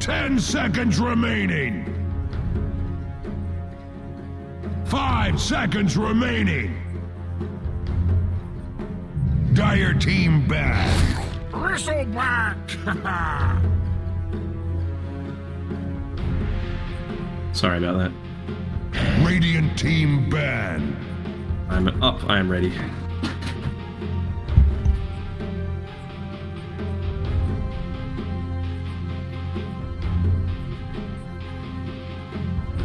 10 seconds remaining. 5 seconds remaining. Dire team back. Bristleback. Sorry about that. Radiant team ban. I'm up. I am ready.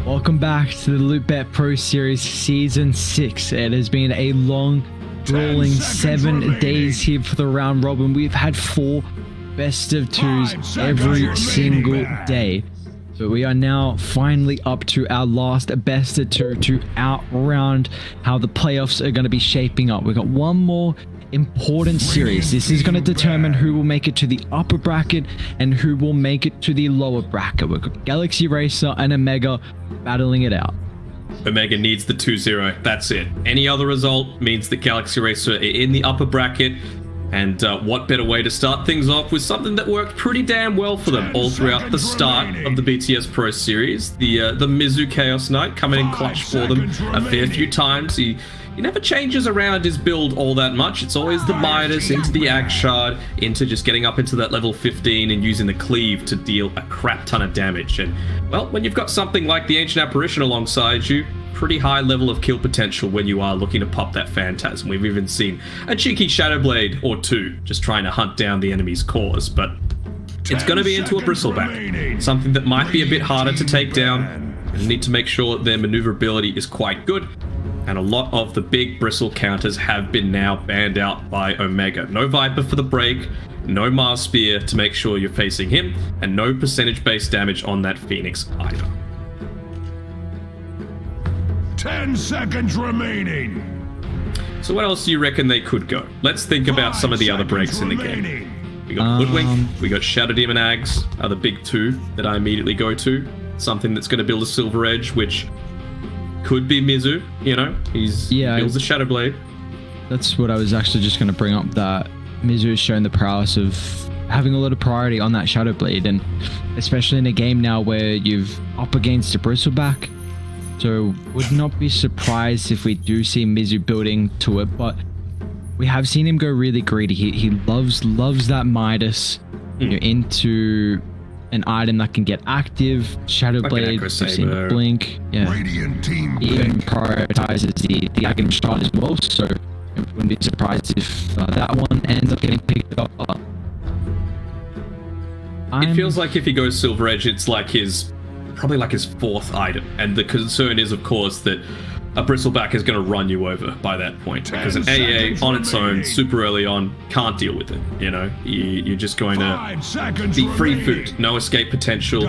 Welcome back to the Loot.Bet Pro Series Season 6. It has been a long, grueling 7 days here for the round robin. We've had 4 best of 2s every single day. So we are now finally up to our last best of 2 to outround how the playoffs are going to be shaping up. We've got one more important series. This is going to determine who will make it to the upper bracket and who will make it to the lower bracket. We've got Galaxy Racer and Omega battling it out. Omega needs the 2-0. That's it. Any other result means that Galaxy Racer are in the upper bracket. And what better way to start things off with something that worked pretty damn well for them all throughout the start of the BTS Pro Series. The Mizu Chaos Knight coming in clutch for them a fair few times. He never changes around his build all that much. It's always the Midas into the Ag Shard, into just getting up into that level 15 and using the Cleave to deal a crap ton of damage. And, well, when you've got something like the Ancient Apparition alongside you, pretty high level of kill potential when you are looking to pop that Phantasm. We've even seen a cheeky Shadow Blade or 2 just trying to hunt down the enemy's cores, but it's going to be into a Bristleback. Something that might be a bit harder to take down. You need to make sure their maneuverability is quite good. And a lot of the big bristle counters have been now banned out by Omega. No Viper for the break, no Mars Spear to make sure you're facing him, and no percentage-based damage on that Phoenix either. 10 seconds remaining. So what else do you reckon they could go? Let's think about some of the other breaks in the game. We got Hoodwink, we got Shadow Demon Ags, are the big 2 that I immediately go to. Something that's going to build a Silver Edge, which could be Mizu, you know? Builds a Shadow Blade. That's what I was actually just going to bring up, that Mizu has shown the prowess of having a lot of priority on that Shadow Blade, and especially in a game now where you've up against a Bristleback. So would not be surprised if we do see Mizu building to it, but we have seen him go really greedy. He loves that Midas into an item that can get active. Shadow Blade, we've seen Blink. Yeah. Radiant team he even prioritizes the Aghanim Shard as well, so I wouldn't be surprised if that one ends up getting picked up. It feels like if he goes Silver Edge, it's like probably like his 4th item, and the concern is, of course, that a Bristleback is going to run you over by that point, because an AA on its own, super early on, can't deal with it, you know? You're just going to be free food, no escape potential,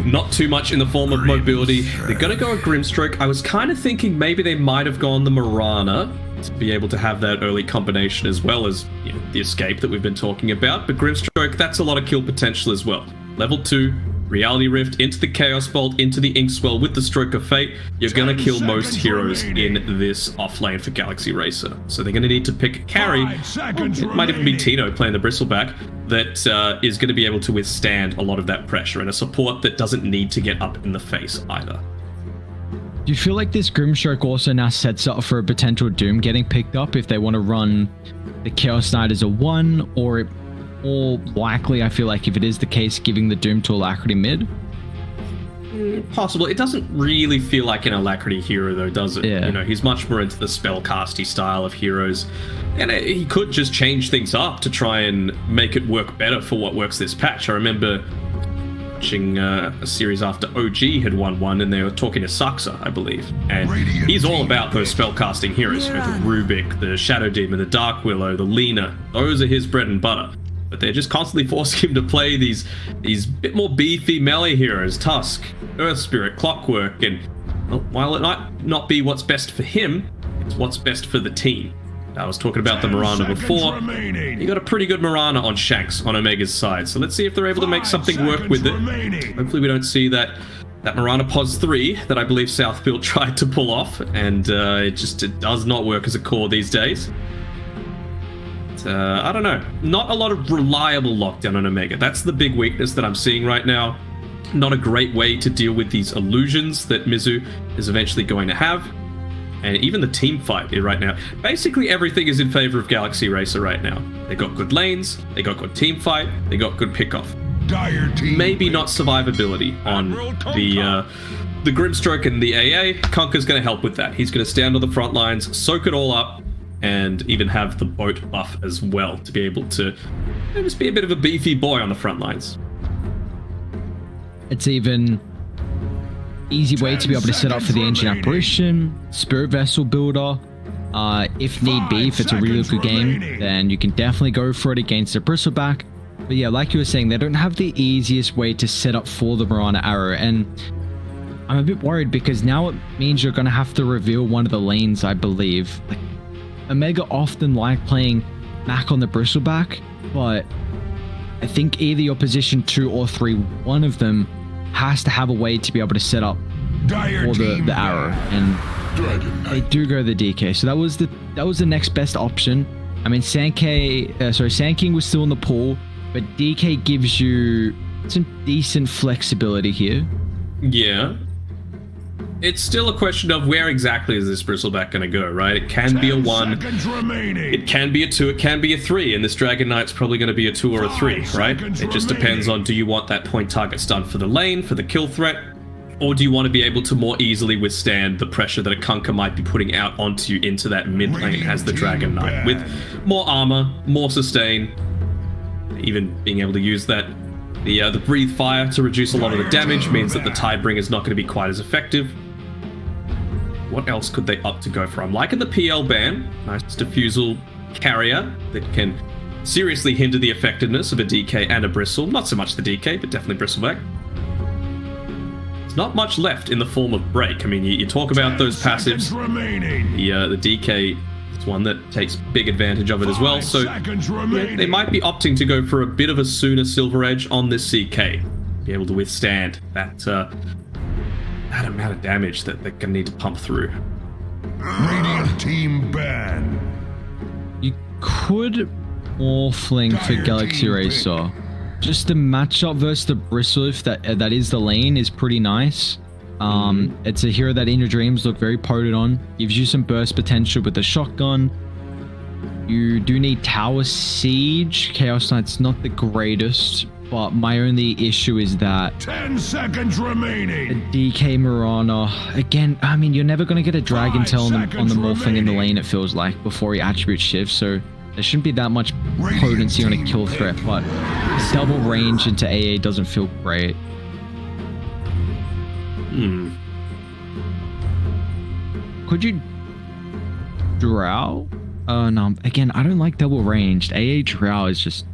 not too much in the form of mobility. They're going to go a Grimstroke. I was kind of thinking maybe they might have gone the Mirana to be able to have that early combination, as well as, you know, the escape that we've been talking about, but Grimstroke, that's a lot of kill potential as well. Level 2, Reality Rift into the Chaos Bolt, into the Inkswell with the Stroke of Fate. You're going to kill most heroes in this off lane for Galaxy Racer. So they're going to need to pick a carry. It might even be Tino playing the Bristleback that is going to be able to withstand a lot of that pressure, and a support that doesn't need to get up in the face either. Do you feel like this Grimstroke also now sets up for a potential Doom getting picked up if they want to run the Chaos Knight as a 1, or more likely, I feel like if it is the case, giving the Doom to Alacrity mid? Possible. It doesn't really feel like an Alacrity hero, though, does it? Yeah. You know, he's much more into the spellcasty style of heroes, and he could just change things up to try and make it work better for what works this patch. I remember watching a series after OG had won one, and they were talking to Saxa, I believe, and he's all about those spellcasting heroes. You know, the Rubik, the Shadow Demon, the Dark Willow, the Lina. Those are his bread and butter. But they're just constantly forcing him to play these bit more beefy melee heroes, Tusk, Earth Spirit, Clockwork, and well, while it might not be what's best for him, it's what's best for the team. I was talking about the Mirana before. You got a pretty good Mirana on Shanks on Omega's side, so let's see if they're able to make something work with it. Hopefully we don't see that Mirana Pos 3 that I believe Southfield tried to pull off, and it does not work as a core these days. I don't know. Not a lot of reliable lockdown on Omega. That's the big weakness that I'm seeing right now. Not a great way to deal with these illusions that Mizu is eventually going to have. And even the team fight right now. Basically everything is in favor of Galaxy Racer right now. They got good lanes, they got good team fight, they got good pickoff. Maybe not survivability on the Grimstroke and the AA. Conker's going to help with that. He's going to stand on the front lines, soak it all up, and even have the boat buff as well to be able to just be a bit of a beefy boy on the front lines. It's even easy way to be able to set up for the engine apparition, spirit vessel builder. If need be, if it's a really good game, then you can definitely go for it against the bristleback. But yeah, like you were saying, they don't have the easiest way to set up for the Mirana Arrow, and I'm a bit worried because now it means you're going to have to reveal one of the lanes, I believe. Like, Omega often like playing Mac on the bristleback, but I think either your position 2 or 3, one of them has to have a way to be able to set up for the arrow, and they do go the DK. So that was the next best option. I mean, Sand King was still in the pool, but DK gives you some decent flexibility here. Yeah. It's still a question of where exactly is this bristleback going to go, right? It can be a 1, it can be a 2, it can be a 3, and this Dragon Knight's probably going to be a 2 or a 3, right? It just depends on, do you want that point target stun for the lane, for the kill threat, or do you want to be able to more easily withstand the pressure that a Kunkka might be putting out onto you into that mid lane as the Dragon Knight, with more armor, more sustain, even being able to use that the breathe fire to reduce a lot of the damage means that the Tidebringer is not going to be quite as effective. What else could they opt to go for? I'm liking the PL ban. Nice diffusal carrier that can seriously hinder the effectiveness of a DK and a Bristle. Not so much the DK, but definitely Bristleback. There's not much left in the form of break. I mean, you talk about those passives. The DK is one that takes big advantage of it as well. So yeah, they might be opting to go for a bit of a sooner Silver Edge on this CK. Be able to withstand that amount of damage that they're gonna need to pump through. Radiant team ban. You could Morphling for Galaxy Racer. Just the matchup versus the Bristle, if that is the lane, is pretty nice. It's a hero that in your dreams look very potent on. Gives you some burst potential with the shotgun. You do need Tower Siege. Chaos Knight's not the greatest, but my only issue is that 10 seconds remaining. The DK Mirana, again, I mean, you're never going to get a Dragon Tail on the Morphling in the lane, it feels like, before he attribute shifts, so there shouldn't be that much potency on a kill threat, but double range into AA doesn't feel great. Could you Drow? No, again, I don't like double ranged. AA Drow is just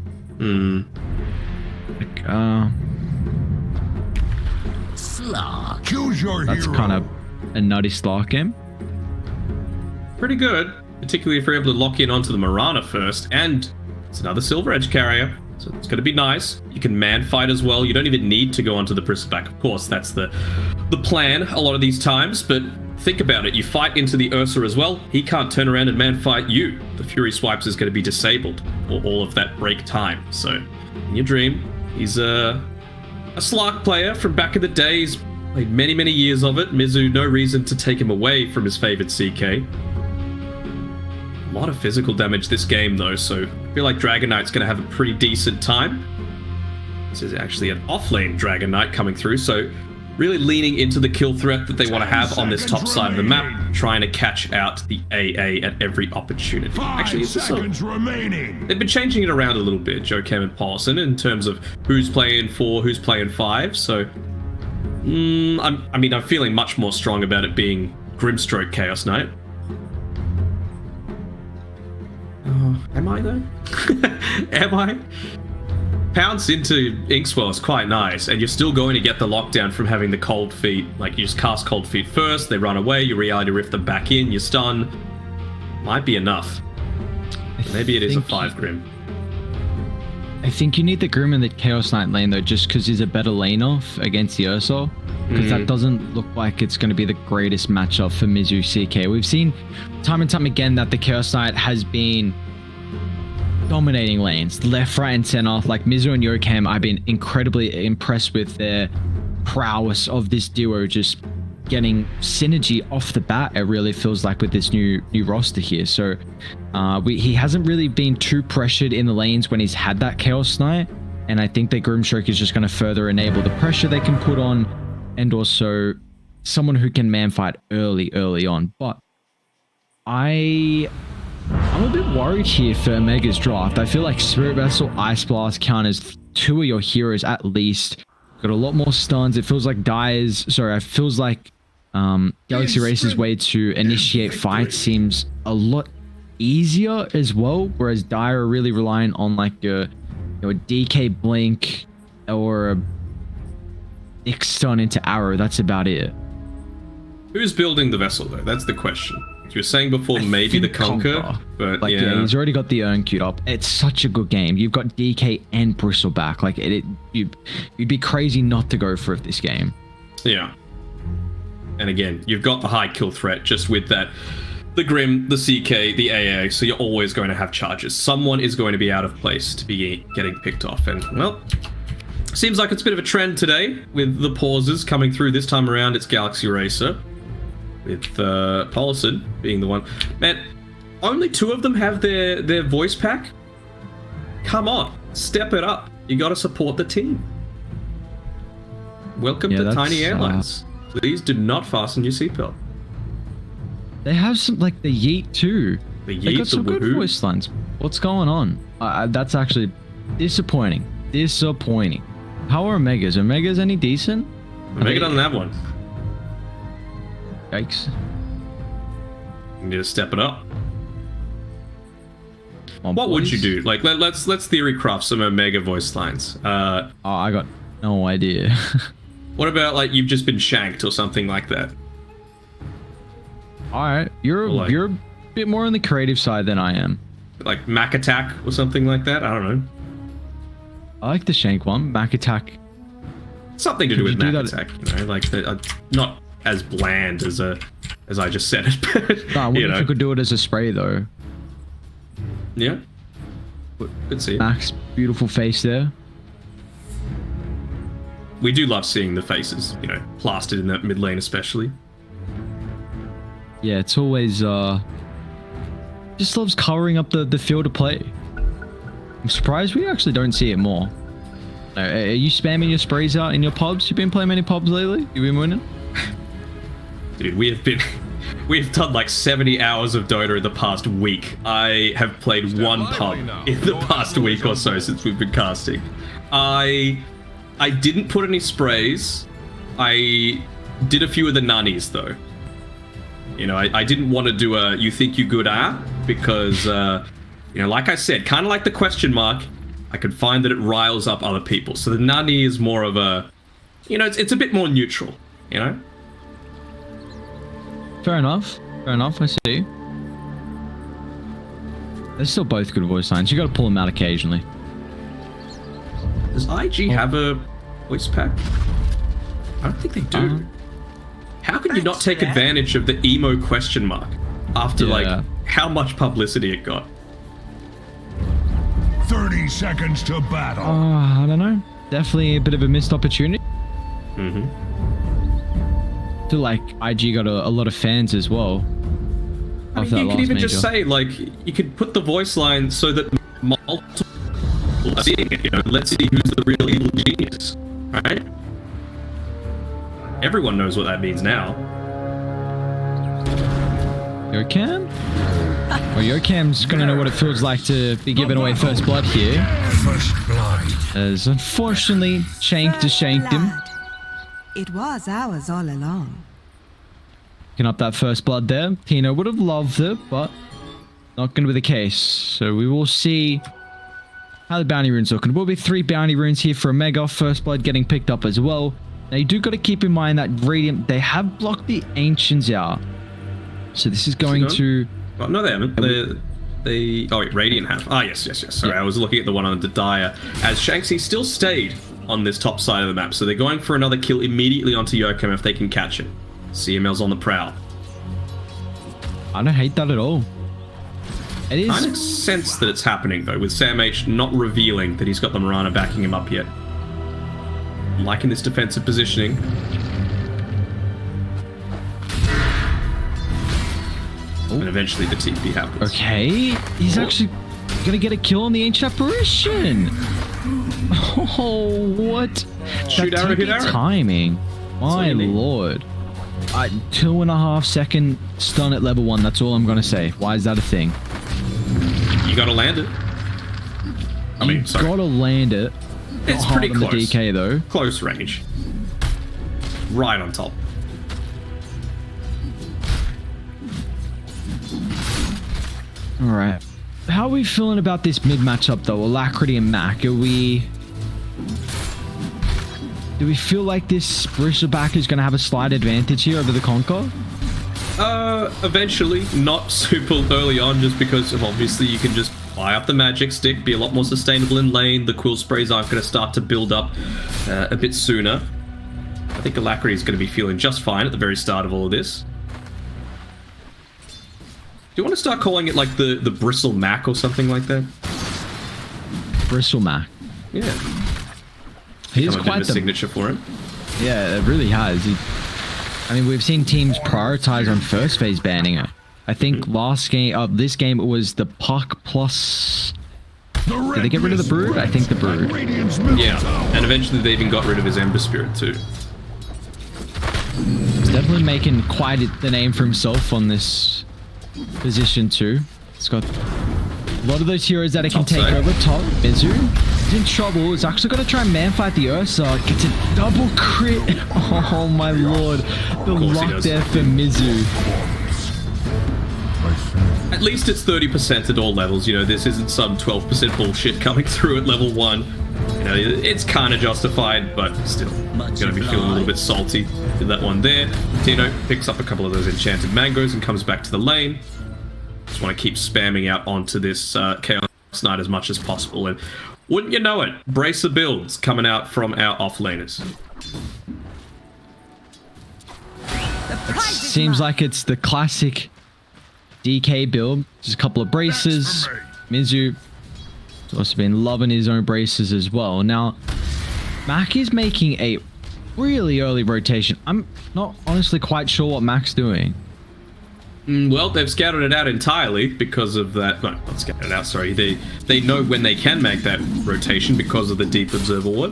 Slug. Choose your that's hero. kind of a nutty slot game. Pretty good, particularly if you're able to lock in onto the Mirana first, and it's another Silver Edge carrier, so it's going to be nice. You can man fight as well. You don't even need to go onto the Bristleback. Of course, that's the plan a lot of these times, but think about it. You fight into the Ursa as well. He can't turn around and man fight you. The Fury Swipes is going to be disabled for all of that break time. So, in your dream, he's a Slark player from back in the day. He's played many, many years of it. Mizu, no reason to take him away from his favorite CK. A lot of physical damage this game, though, so I feel like Dragon Knight's going to have a pretty decent time. This is actually an off-lane Dragon Knight coming through, so really leaning into the kill threat that they want to have on this top side of the map, trying to catch out the AA at every opportunity. Actually, it's they've been changing it around a little bit, Joe Cam and Paulson, in terms of who's playing 4, who's playing 5, so I'm feeling much more strong about it being Grimstroke Chaos Knight. Am I though? Am I? Pounce into Inkswell is quite nice, and you're still going to get the lockdown from having the cold feet. Like, you just cast cold feet first, they run away, you reality rift them back in, you stun. Might be enough. Maybe it is a 5 Grim. I think you need the Grim in the Chaos Knight lane though, just because he's a better lane off against the Ursa. Because that doesn't look like it's going to be the greatest matchup for Mizu CK. We've seen time and time again that the Chaos Knight has been dominating lanes, left, right, and center. Like Mizu and Yokem, I've been incredibly impressed with their prowess of this duo, just getting synergy off the bat. It really feels like with this new roster here. So he hasn't really been too pressured in the lanes when he's had that Chaos Knight, and I think that Grimstroke is just going to further enable the pressure they can put on, and also someone who can man fight early on. But I'm a bit worried here for Omega's draft. I feel like Spirit Vessel, Ice Blast count as 2 of your heroes at least. Got a lot more stuns. It feels like it feels like Galaxy Racer's way to initiate fights seems a lot easier as well, whereas Dire are really relying on like a DK Blink or a X stun into Arrow. That's about it. Who's building the vessel though? That's the question. You were saying before maybe the Conquer, but like, yeah, he's already got the urn queued up. It's such a good game. You've got DK and Bristleback. Like you'd be crazy not to go for it this game. Yeah. And again, you've got the high kill threat just with that, the Grim, the CK, the AA. So you're always going to have charges. Someone is going to be out of place to be getting picked off. And well, seems like it's a bit of a trend today with the pauses coming through. This time around, it's Galaxy Racer, with Paulson being the one. Man, only 2 of them have their voice pack? Come on, step it up. You got to support the team. Welcome to Tiny Airlines. Please do not fasten your seatbelt. They have some, like the Yeet too. The Yeet, they got some good woohoo. voice lines. What's going on? That's actually disappointing. Disappointing. How are Omegas? Omegas any decent? Omega doesn't have one. Yikes. You need to step it up. What would you do? Like, let's theory craft some Omega voice lines. I got no idea. What about like you've just been shanked or something like that? All right, you're a bit more on the creative side than I am. Like Mac Attack or something like that. I don't know. I like the shank one. Mac Attack. Something to do with Mac Attack. You know, like not as bland as I just said it. But, I wonder if you could do it as a spray though. Yeah. Could see. Mac's beautiful face there. We do love seeing the faces, you know, plastered in that mid lane especially. Yeah, it's always just loves covering up the field of play. I'm surprised we actually don't see it more. Are you spamming your sprays out in your pubs? You've been playing many pubs lately? You've been winning? Dude, we've done like 70 hours of Dota in the past week. I have played 1 pub in the past week or so since we've been casting. I didn't put any sprays. I did a few of the nannies though. You know, I didn't want to do a you think you good because you know, like I said, kind of like the question mark, I could find that it riles up other people. So the nanny is more of a, you know, it's a bit more neutral, you know? Fair enough. Fair enough, I see. They're still both good voice lines. You got to pull them out occasionally. Does IG have a voice pack? I don't think they do. How can you not take advantage of the emo question mark after like how much publicity it got? 30 seconds to battle. I don't know. Definitely a bit of a missed opportunity. Mm-hmm. I feel like IG got a lot of fans as well. I mean, you could even just say, like, you could put the voice line so that multiple are seeing it, you know, let's see who's the real evil genius, right? Everyone knows what that means now. Yokem? Well, Yokem's gonna know what it feels like to be giving away first blood here. First blood. As unfortunately, Shank just shanked him. It was ours all along. Picking up that first blood there. Tino would have loved it, but not going to be the case. So we will see how the bounty runes looking. There will be 3 bounty runes here for Omega. First blood getting picked up as well. Now you do got to keep in mind that Radiant, they have blocked the Ancients out. So this is going to... Oh, no, they haven't. Oh, wait, Radiant have. Ah, yes. Sorry, I was looking at the one on the Dire. As Shanxi still stayed on this top side of the map. So they're going for another kill immediately onto Yokem if they can catch it. CML's on the prowl. I don't hate that at all. It is. Kind of sense that it's happening, though, with Sam H not revealing that he's got the Mirana backing him up yet. Liking this defensive positioning. Ooh. And eventually the TP happens. Okay, he's actually gonna get a kill on the Ancient Apparition. Oh, what? Shoot that arrow, TP hit arrow. timing. My lord. 2.5 second stun at level 1. That's all I'm gonna say. Why is that a thing? You gotta land it. I mean, You sorry. gotta land it. It's Not hard pretty on close. the DK though. Close range. Right on top. All right. How are we feeling about this mid matchup though? Alacrity and Mac. Do we feel like this Bristleback is going to have a slight advantage here over the Conquer? Eventually, not super early on, just because of obviously you can just buy up the magic stick, be a lot more sustainable in lane. The quill sprays aren't going to start to build up a bit sooner. I think Alacrity is going to be feeling just fine at the very start of all of this. Do you want to start calling it like the Bristle Mac or something like that? Bristle Mac. Yeah. He's Become a bit quite of a the signature for him. Yeah, it really has. I mean, we've seen teams prioritize on first phase banning it. I think last game, this game, it was the Puck plus. Did they get rid of the Brood? I think the Brood. Yeah, and eventually they even got rid of his Ember Spirit too. He's definitely making quite the name for himself on this position too. It's got a lot of those heroes that it can take over. Top Mizu is in trouble. It's actually going to try and manfight the Ursa. Gets a double crit. Oh my lord. The luck there for Mizu. At least it's 30% at all levels. You know, this isn't some 12% bullshit coming through at level 1. You know, it's kind of justified, but still, gonna be feeling a little bit salty with that one there. Tino picks up a couple of those enchanted mangoes and comes back to the lane. Just want to keep spamming out onto this Chaos Knight as much as possible, and wouldn't you know it, bracer builds coming out from our offlaners. It seems like it's the classic DK build. Just a couple of braces. Mizu has also been loving his own braces as well. Now, Mac is making a really early rotation. I'm not honestly quite sure what Mac's doing. Well, they've scouted it out entirely because of that. No, not scouted it out, sorry. They know when they can make that rotation because of the Deep Observer Ward,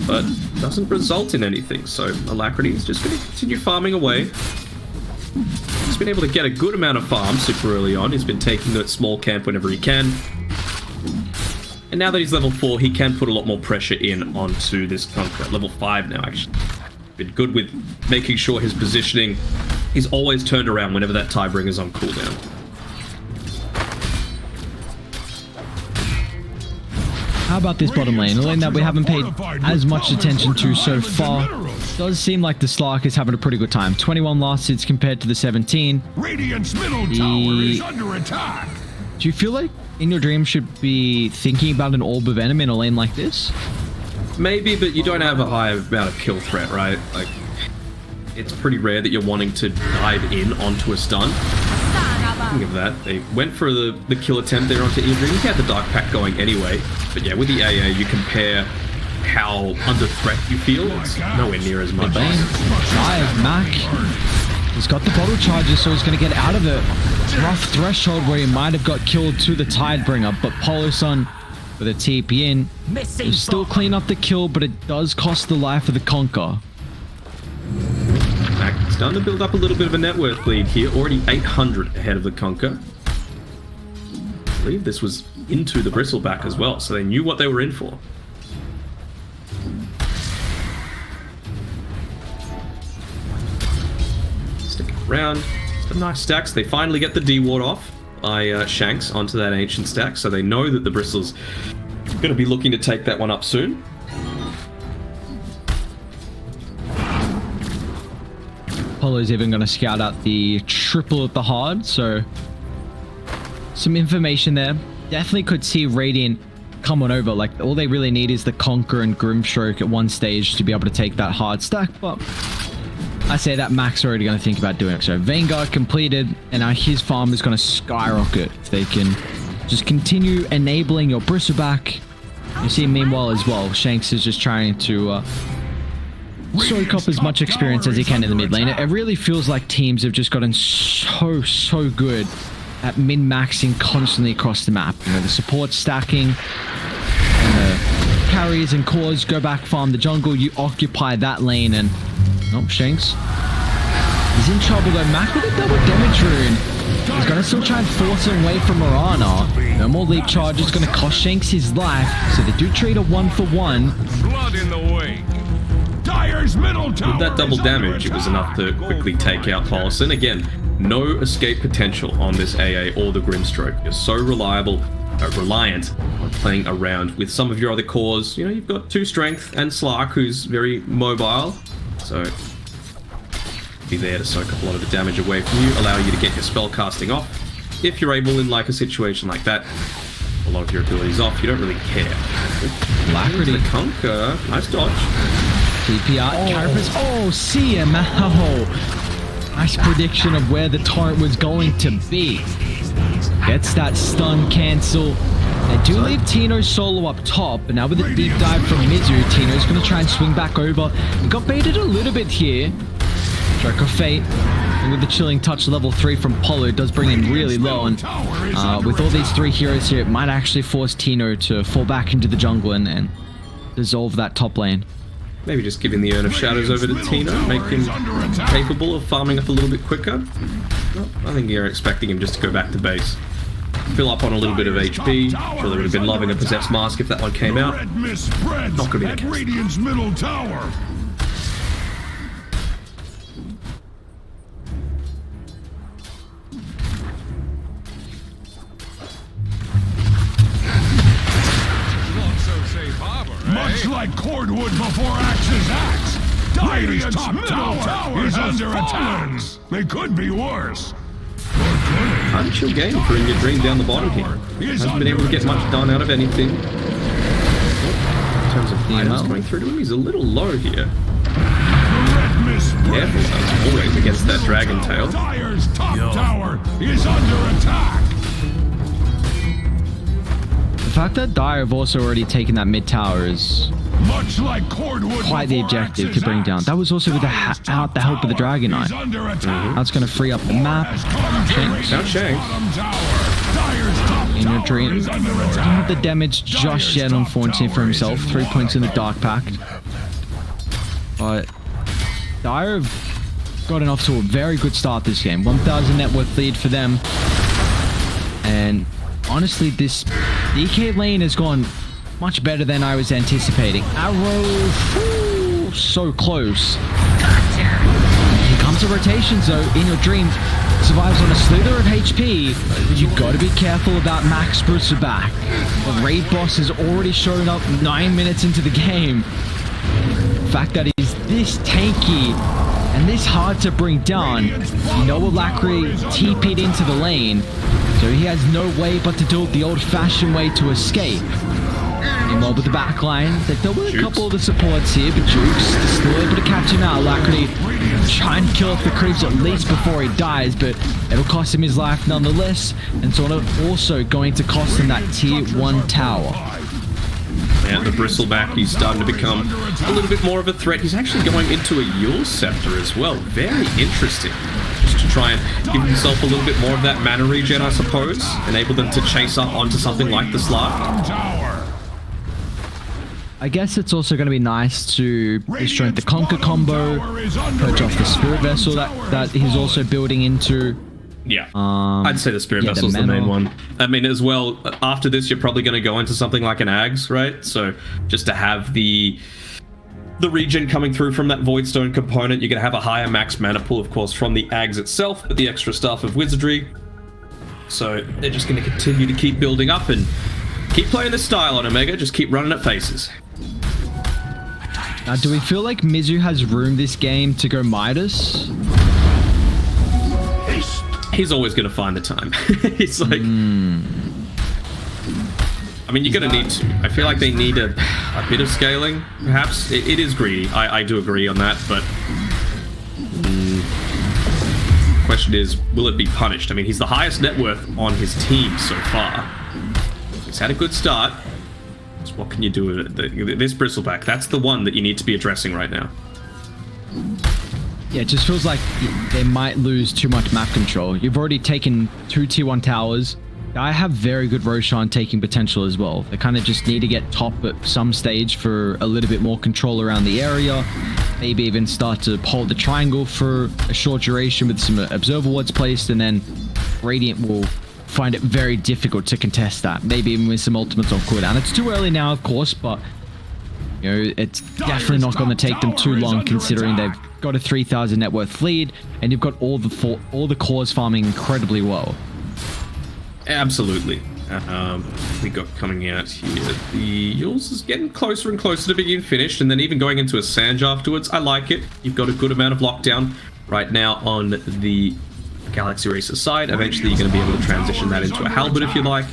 but doesn't result in anything. So Alacrity is just going to continue farming away. He's been able to get a good amount of farm super early on. He's been taking that small camp whenever he can. And now that he's level 4, he can put a lot more pressure in onto this Conqueror. Level 5 now, actually. Been good with making sure his positioning is always turned around whenever that Tidebringer's on cooldown. How about this bottom lane? A lane that we haven't paid as much attention to so far. Does seem like the Slark is having a pretty good time. 21 last hits compared to the 17. Radiant's middle tower is under attack. Do you feel like in your dream should be thinking about an Orb of Venom in a lane like this? Maybe, but you don't have a high amount of kill threat, right? Like, it's pretty rare that you're wanting to dive in onto a stun. Think of that. They went for the kill attempt there onto Idri. He had the Dark Pact going anyway. But yeah, with the AA, you compare how under threat you feel. It's nowhere near as much. Dive, Mac. He's got the bottle charges, so he's going to get out of the rough threshold where he might have got killed to the Tidebringer. But Polosun with a TP in. He'll still clean up the kill, but it does cost the life of the Conquer. Mac starting to build up a little bit of a net worth lead here. Already 800 ahead of the Conquer. I believe this was into the Bristleback as well, so they knew what they were in for. Sticking around. Some nice stacks. They finally get the D-Ward off by Shanks onto that Ancient stack, so they know that the Bristle's going to be looking to take that one up soon. Polo's even going to scout out the triple at the hard, so some information there. Definitely could see Radiant come on over. Like, all they really need is the Conquer and Grimstroke at one stage to be able to take that hard stack, but I say that Mac's already going to think about doing it. So Vanguard completed, and now his farm is going to skyrocket. If they can just continue enabling your bristleback. You see, meanwhile as well, Shanks is just trying to soak up as much experience as he can in the mid lane. It really feels like teams have just gotten so good at min-maxing constantly across the map. You know, the support stacking, and the carries and cores go back farm the jungle. You occupy that lane, and oh, Shanks, he's in trouble though. Mac with a double damage rune. He's gonna still try and force him away from Mirana. No more leap charge. It's gonna cost Shanks his life. So they do trade a 1-for-1. Blood in the wake. Dire's middle tower. With that double damage, it was enough to quickly take out Paulson. Again, no escape potential on this AA or the Grimstroke. You're so reliant on playing around with some of your other cores. You know, you've got 2 strength and Slark, who's very mobile. So be there to soak up a lot of the damage away from you, allow you to get your spell casting off. If you're able in like a situation like that, a lot of your abilities off, you don't really care. Alacrity. The Conquer, nice dodge. TPR, Carapace. Oh, CMO. Nice prediction of where the torrent was going to be. Gets that stun cancel. They do leave Tino solo up top, but now with a deep dive from Mizu, Tino's going to try and swing back over. He got baited a little bit here. Stroke of Fate, and with the chilling touch level 3 from Polo, it does bring him really low, and with all these 3 heroes here, it might actually force Tino to fall back into the jungle and dissolve that top lane. Maybe just giving the Urn of Shadows over to Tino, make him capable of farming up a little bit quicker. Well, I think you're expecting him just to go back to base. Fill up on a little bit of HP. Sure, they would have been loving a Possessed Mask if that one came out. Not going to be the case. Radiant's middle tower. Much like cordwood before axe's axe, Dire's top tower is under attack. They could be worse. Unchill game for In Your Dream down the bottom here. Hasn't been able to get much done out of anything. In terms of items coming through to him, he's a little low here. Careful, as always, against that Dragon Tail. Dire's top tower is under attack. The fact that Dire have also already taken that mid tower is Much like cordwood quite the objective to bring down. That was also with the help of the Dragon Knight. That's going to free up the map. Now Shanks. In Your Dream. Doesn't have the damage just yet, unfortunately, for himself. 3 points in the Dark Pact. But Dire have gotten off to a very good start this game. 1,000 net worth lead for them. And honestly, this DK lane has gone much better than I was anticipating. Arrow, so close. Here comes a rotation, though. In Your Dream survives on a slither of HP. You've got to be careful about Max Bruce back. The raid boss has already shown up 9 minutes into the game. The fact that he's this tanky and this hard to bring down, you know, Alacrity TP'd into the lane, so he has no way but to do it the old-fashioned way to escape. Meanwhile, with the backline, they've dealt with a couple of the supports here, but Jukes still able to catch him out. Alacrity try and kill off the creeps at least before he dies, but it'll cost him his life nonetheless, and so also going to cost him that tier 1 tower. And the Bristleback, he's starting to become a little bit more of a threat. He's actually going into a Yule Scepter as well. Very interesting. Just to try and give himself a little bit more of that mana regen, I suppose. Enable them to chase up onto something like the Slark. I guess it's also going to be nice to destroy the Conquer combo, purge off the Spirit Vessel that he's also building into. Yeah, I'd say the Spirit Vessel's the main one. I mean, as well, after this, you're probably going to go into something like an Ags, right? So just to have the regen coming through from that Voidstone component, you're going to have a higher max mana pool, of course, from the Ags itself, but the extra Staff of Wizardry. So they're just going to continue to keep building up and keep playing this style on Omega, just keep running at faces. Now, do we feel like Mizu has room this game to go Midas? He's always going to find the time. He's like... I mean, you're going to need to. I feel like they need a bit of scaling, perhaps. It is greedy. I do agree on that, but Question is, will it be punished? I mean, he's the highest net worth on his team so far. He's had a good start. So what can you do with it? This bristleback, that's the one that you need to be addressing right now. Yeah, it just feels like they might lose too much map control. You've already taken 2 tier 1 towers. I have very good Roshan taking potential as well. They kind of just need to get top at some stage for a little bit more control around the area. Maybe even start to hold the triangle for a short duration with some observer wards placed, and then Radiant will find it very difficult to contest that. Maybe even with some ultimates on cooldown. It's too early now, of course, but you know, it's definitely not going to take them too long considering they've got a 3,000 net worth lead, and you've got all the cores farming incredibly well. Absolutely. We got coming out here. The Yules is getting closer and closer to being finished, and then even going into a Sange afterwards. I like it. You've got a good amount of lockdown right now on the Galaxy Racer side. Eventually, you're going to be able to transition that into a Halberd if you like.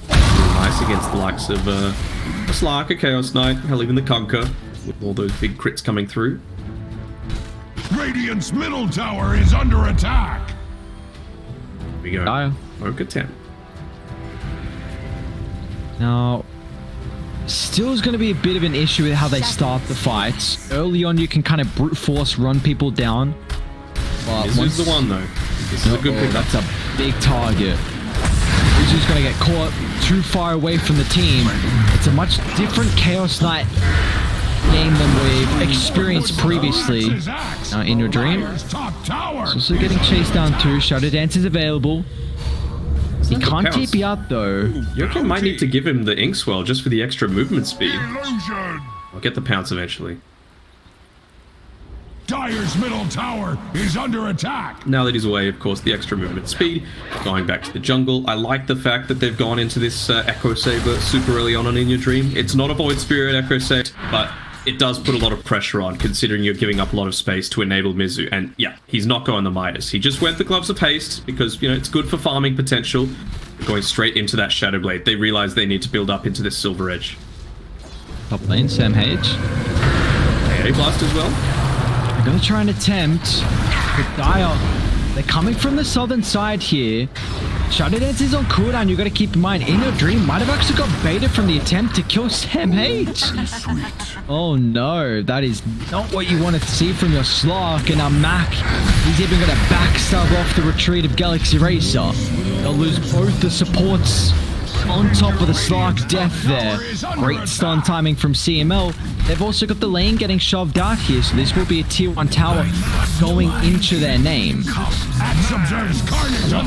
Really nice against the likes of a Slark, a Chaos Knight, hell, even the Conquer, with all those big crits coming through. Radiant's middle tower is under attack. Here we go. Oak attempt. Now, still is going to be a bit of an issue with how they start the fights. Early on, you can kind of brute force run people down. But this is the one, though. This is a good pick. That's a big target. He's just going to get caught too far away from the team. It's a much different Chaos Knight game than we've experienced previously in your dream. It's also getting chased down too. Shadow Dance is available. He can't TP out though. Yokin might need to give him the Inkswell just for the extra movement speed. I'll get the pounce eventually. Dire's middle tower is under attack. Now that he's away, of course, the extra movement speed. Going back to the jungle. I like the fact that they've gone into this Echo Saber super early on In Your Dream. It's not a Void Spirit Echo Saber, but it does put a lot of pressure on, considering you're giving up a lot of space to enable Mizu. And yeah, he's not going the Midas. He just went the Gloves of Haste because, you know, it's good for farming potential. Going straight into that Shadow Blade. They realize they need to build up into this Silver Edge. Top lane, Sam H. AA Blast as well. They're going to try and attempt, but Dire, they're coming from the southern side here. Shadow Dance is on cooldown. You got to keep in mind, In Your Dream might have actually got baited from the attempt to kill Sam H. Oh no, that is not what you wanted to see from your Slark. And now Mac, he's even going to backstab off the retreat of Galaxy Racer. They'll lose both the supports on top of the Slark death there. Great stun timing from CML. They've also got the lane getting shoved out here, so this will be a tier 1 tower going into their name.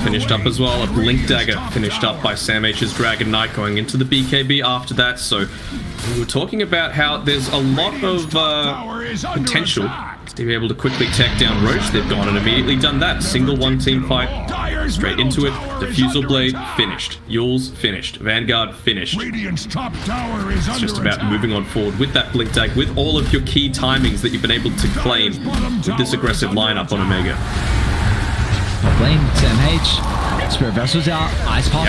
Finished up as well. A Blink Dagger finished up by Sam H's Dragon Knight going into the BKB after that. So we were talking about how there's a lot of potential to be able to quickly tech down Roche. They've gone and immediately done that. Single one team fight. Straight into it. Diffusal Blade finished. Yules finished. Vanguard finished. It's just about moving on forward with that Blink Dag, with all of your key timings that you've been able to claim with this aggressive lineup on Omega. Top lane, Sam H. Spirit Vessel's out. Ice Path.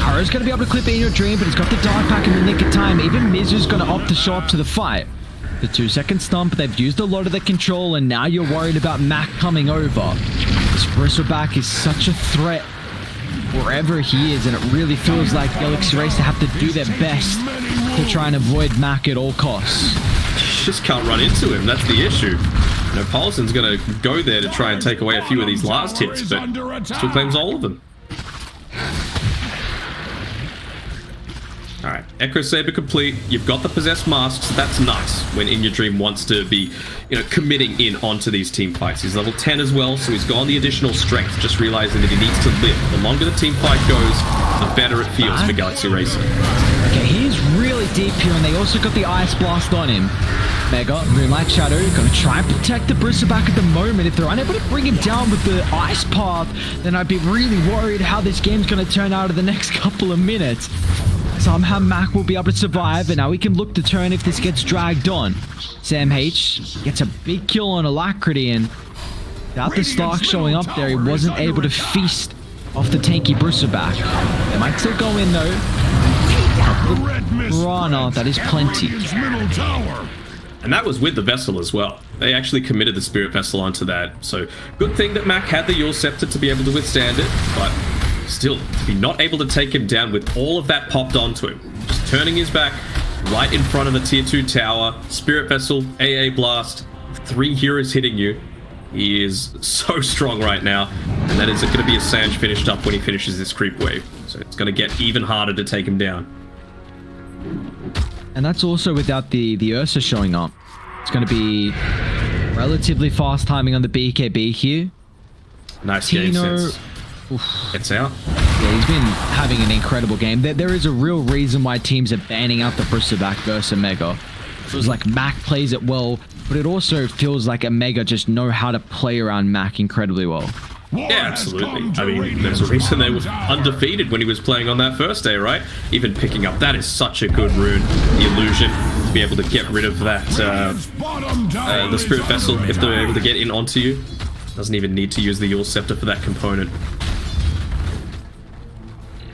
Arrow's going to be able to clip In Your Dream, but he's got the Dark Pack in the nick of time. Even Mizu's going to opt to show up to the fight. The 2-second stump, they've used a lot of the control, and now you're worried about Mac coming over. This Bristleback is such a threat wherever he is, and it really feels like Galaxy Racer have to do their best to try and avoid Mac at all costs. You just can't run into him, that's the issue. You know, Paulson's going to go there to try and take away a few of these last hits, but still claims all of them. Alright, Echo Saber complete. You've got the Possessed Masks. That's nice when In Your Dream wants to be, you know, committing in onto these team fights. He's level 10 as well, so he's got the additional strength, just realizing that he needs to live. The longer the team fight goes, the better it feels for Galaxy Racer. Okay, he's really deep here, and they also got the Ice Blast on him. Mega, Moonlight Shadow, gonna try and protect the Bristleback at the moment. If they're unable to bring him down with the Ice Path, then I'd be really worried how this game's gonna turn out in the next couple of minutes. Somehow Mac will be able to survive, and now we can look to turn if this gets dragged on. Sam H gets a big kill on Alacrity, and without the Stark showing up there, he wasn't able to feast off the tanky Bristleback. They might still go in though. Rana, that is plenty. And that was with the Vessel as well. They actually committed the Spirit Vessel onto that. So good thing that Mac had the Yule Scepter to be able to withstand it, but still, to be not able to take him down with all of that popped onto him. Just turning his back right in front of the tier 2 tower, Spirit Vessel, AA Blast, 3 heroes hitting you. He is so strong right now, and that is going to be a Sange finished up when he finishes this creep wave. So it's going to get even harder to take him down. And that's also without the Ursa showing up. It's going to be relatively fast timing on the BKB here. Nice game sense. Gets out. Yeah, he's been having an incredible game. There is a real reason why teams are banning out the Bristleback versus Mega. It was like Mac plays it well, but it also feels like a Mega just know how to play around Mac incredibly well. Yeah, absolutely. I mean, there's a reason they were undefeated when he was playing on that first day, right? Even picking up, that is such a good rune, the illusion, to be able to get rid of that, the Spirit Vessel, if they're able to get in onto you. Doesn't even need to use the Yule Scepter for that component.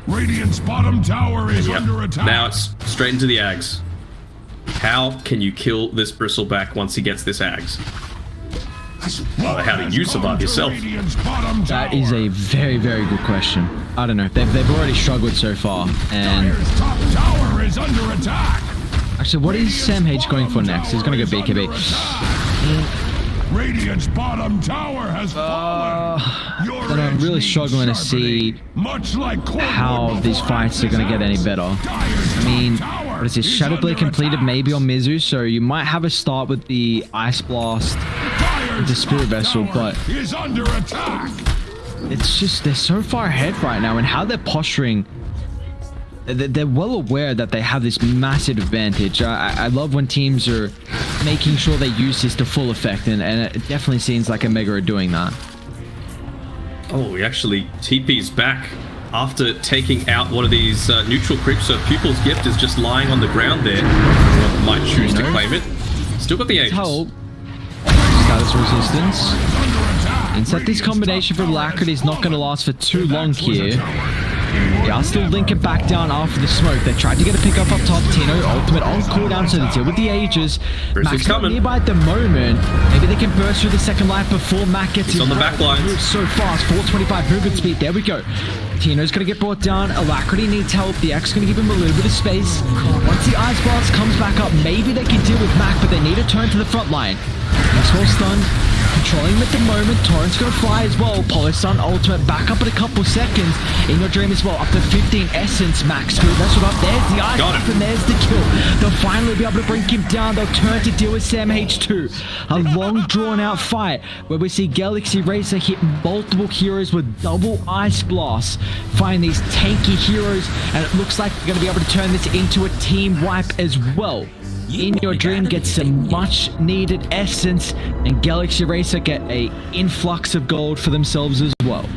Radiant's bottom tower is under attack. Now it's straight into the Ags. How can you kill this Bristleback once he gets this Ags? Well, how do you survive yourself? That is a very, very good question. I don't know. They've already struggled so far, and top tower is under attack. Actually, what is Sam H going for next? He's going to go BKB. Radiant's bottom tower has fallen. Then I'm really struggling to see how these fights are going to get any better. I mean, what is this? Shadow Blade completed maybe on Mizu, so you might have a start with the Ice Blast, with the Spirit Vessel, but it's just, they're so far ahead right now, and how they're posturing. They're well aware that they have this massive advantage. I love when teams are making sure they use this to full effect, and it definitely seems like a Mega are doing that. Oh, he actually TP's back after taking out one of these neutral creeps, so Pupil's Gift is just lying on the ground there. One might choose to claim it. Still got the Aegis. Status resistance. Inset this combination for Alacrity is not going to last for too long here. They are still linking back down after the smoke. They tried to get a pick up top. Tino ultimate on cooldown, so they deal with the Aegis. Mac's not nearby at the moment. Maybe they can burst through the second life before Mac gets in. On the back line. So fast, 425 movement speed. There we go. Tino's going to get brought down. Alacrity needs help. The X is going to give him a little bit of space. Once the Ice Blast comes back up, maybe they can deal with Mac, but they need to turn to the front line. Next wall stunned. Controlling him at the moment. Torrent's going to fly as well. Polysun ultimate back up in a couple seconds. In your dream as well. Up to 15 essence max. That's what up. There's the ice blast and there's the kill. They'll finally be able to bring him down. They'll turn to deal with Sam H2. A long drawn out fight where we see Galaxy Racer hit multiple heroes with double ice blasts. Find these tanky heroes, and it looks like they're going to be able to turn this into a team wipe as well. In Your Dream gets some much needed essence, and Galaxy Racer get a influx of gold for themselves as well.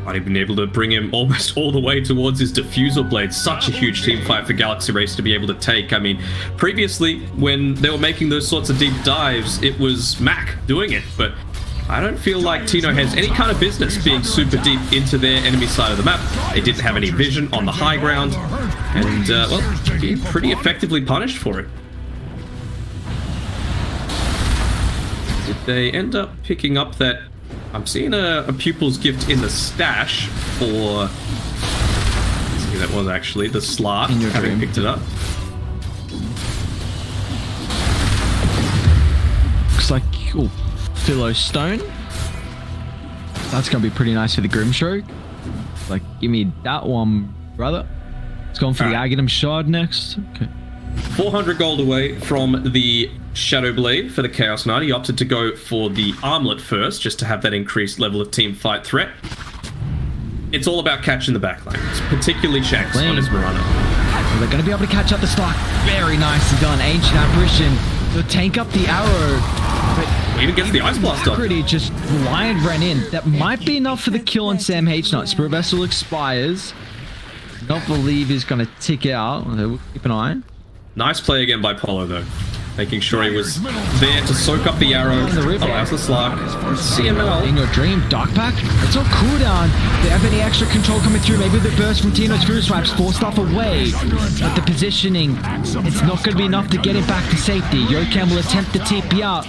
I've even been able to bring him almost all the way towards his diffusal blade. Such a huge team fight for Galaxy Racer to be able to take. I mean, previously when they were making those sorts of deep dives, it was Mac doing it, but I don't feel like Tino has any kind of business being super deep into their enemy side of the map. They didn't have any vision on the high ground, and, well, being pretty effectively punished for it. Did they end up picking up that... I'm seeing a Pupil's Gift in the stash for... Let's see who that was actually. The Slart, having picked it up. Looks like... Oh. Philo Stone. That's going to be pretty nice for the Grimstroke. Like, give me that one, brother. It's going for the Aghanim Shard next. Okay. 400 gold away from the Shadow Blade for the Chaos Knight. He opted to go for the Armlet first, just to have that increased level of team fight threat. It's all about catching the backline, particularly Shanks on his Mirana. Well, they're going to be able to catch up the stock. Very nicely done. Ancient Apparition. They'll tank up the arrow. But even gets the Ice Blast up. Pretty just blind ran in. That might be enough for the kill on Sam H. Knight. Spirit Vessel expires. Not believe he's going to tick out. We'll keep an eye. Nice play again by Polo, though. making sure he was there to soak up the arrow. Allows the Slark. CML. In your dream, Dark Pack, it's on cooldown. They have any extra control coming through. Maybe the burst from Tino's Fury Swipes force stuff away. But the positioning, it's not going to be enough to get it back to safety. Yokan will attempt to TP out.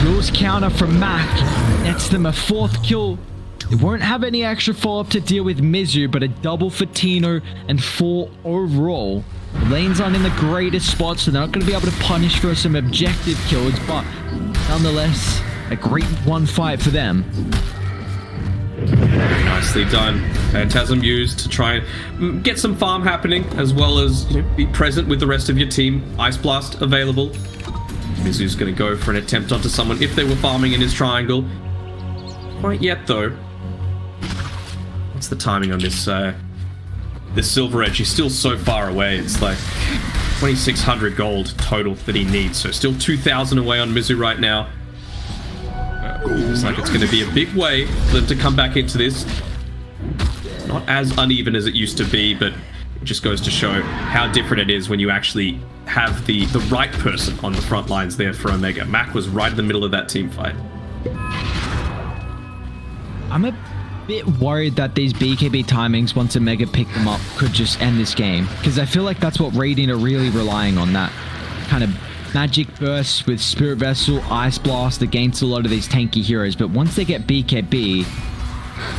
Yule's counter from Mac nets them a 4th kill. They won't have any extra follow-up to deal with Mizu, but a double for Tino and 4 overall. The lanes aren't in the greatest spot, so they're not going to be able to punish for some objective kills, but nonetheless, a great one fight for them. Nicely done. Phantasm used to try and get some farm happening, as well as be present with the rest of your team. Ice Blast available. Mizu's going to go for an attempt onto someone if they were farming in his triangle. Quite yet, though. What's the timing on this this Silver Edge? He's still so far away. It's like 2,600 gold total that he needs. So still 2,000 away on Mizu right now. Looks like it's going to be a big way for them to come back into this. Not as uneven as it used to be, but it just goes to show how different it is when you actually have the right person on the front lines there for Omega. Mac was right in the middle of that team fight. I'm a bit worried that these BKB timings, once Omega pick them up, could just end this game. Because I feel like that's what Radiant are really relying on, that kind of magic burst with Spirit Vessel, Ice Blast against a lot of these tanky heroes. But once they get BKB,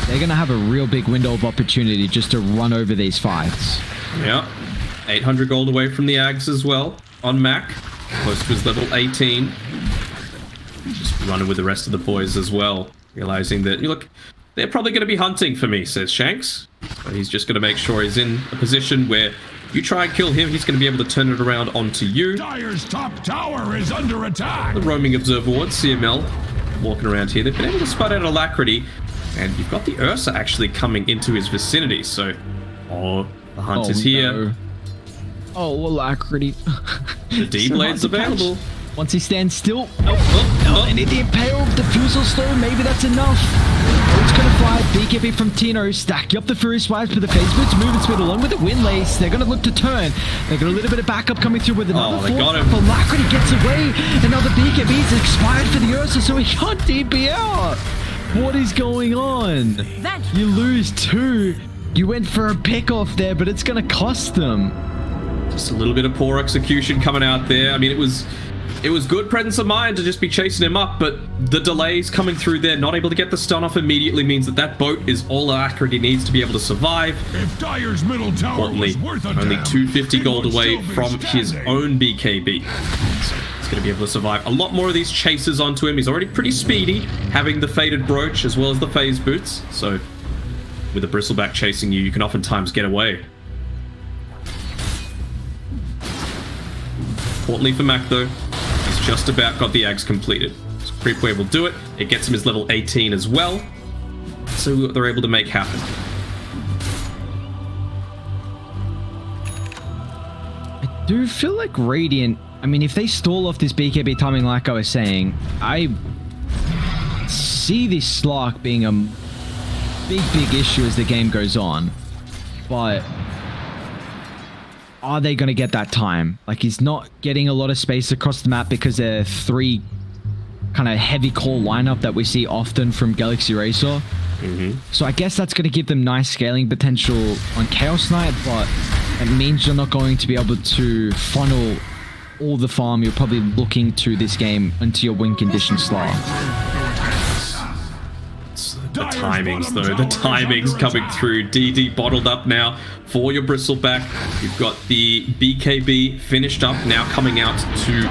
they're going to have a real big window of opportunity just to run over these fights. Yeah. 800 gold away from the Ags as well on Mac. Close to his level 18. Just running with the rest of the boys as well. Realizing that, look, they're probably going to be hunting for me, says Shanks. But he's just going to make sure he's in a position where you try and kill him, he's going to be able to turn it around onto you. Dire's top tower is under attack. The roaming observer ward, CML, walking around here. They've been able to spot out Alacrity. And you've got the Ursa actually coming into his vicinity. So, the hunt is here. No. Oh, Alacrity. The D-Blade's available. Catch. Once he stands still. And the Impale Diffusal Slow, maybe that's enough. It's going to fly BKB from Tino, stacking up the Fury Swipes with the phase boots, moving speed along with the Wind Lace. They're going to look to turn. They got a little bit of backup coming through with another they got him. Alacrity gets away. Another BKB is expired for the Ursa, so he can't DP out. What is going on? You lose 2. You went for a pick off there, but it's going to cost them. Just a little bit of poor execution coming out there. I mean, it was good presence of mind to just be chasing him up, but the delays coming through there, not able to get the stun off immediately, means that boat is all Alacrity needs to be able to survive. If Dire's middle tower was worth a only damn, 250 gold he would away still be from his standing. own BKB. So he's going to be able to survive a lot more of these chases onto him. He's already pretty speedy, having the Faded Brooch as well as the Phase Boots. So with a Bristleback chasing you, you can oftentimes get away. Importantly for Mac, though, he's just about got the Ags completed. So Creep Wave will do it. It gets him his level 18 as well. So they're able to make happen. I do feel like Radiant, I mean, if they stall off this BKB timing like I was saying, I see this Slark being a big issue as the game goes on. But are they going to get that time? Like, he's not getting a lot of space across the map because they're 3 kind of heavy core lineup that we see often from Galaxy Racer. So I guess that's going to give them nice scaling potential on Chaos Knight, but it means you're not going to be able to funnel all the farm you're probably looking to this game into your win condition slot. The timings, though. The timings coming through. DD bottled up now for your Bristleback. You've got the BKB finished up, now coming out to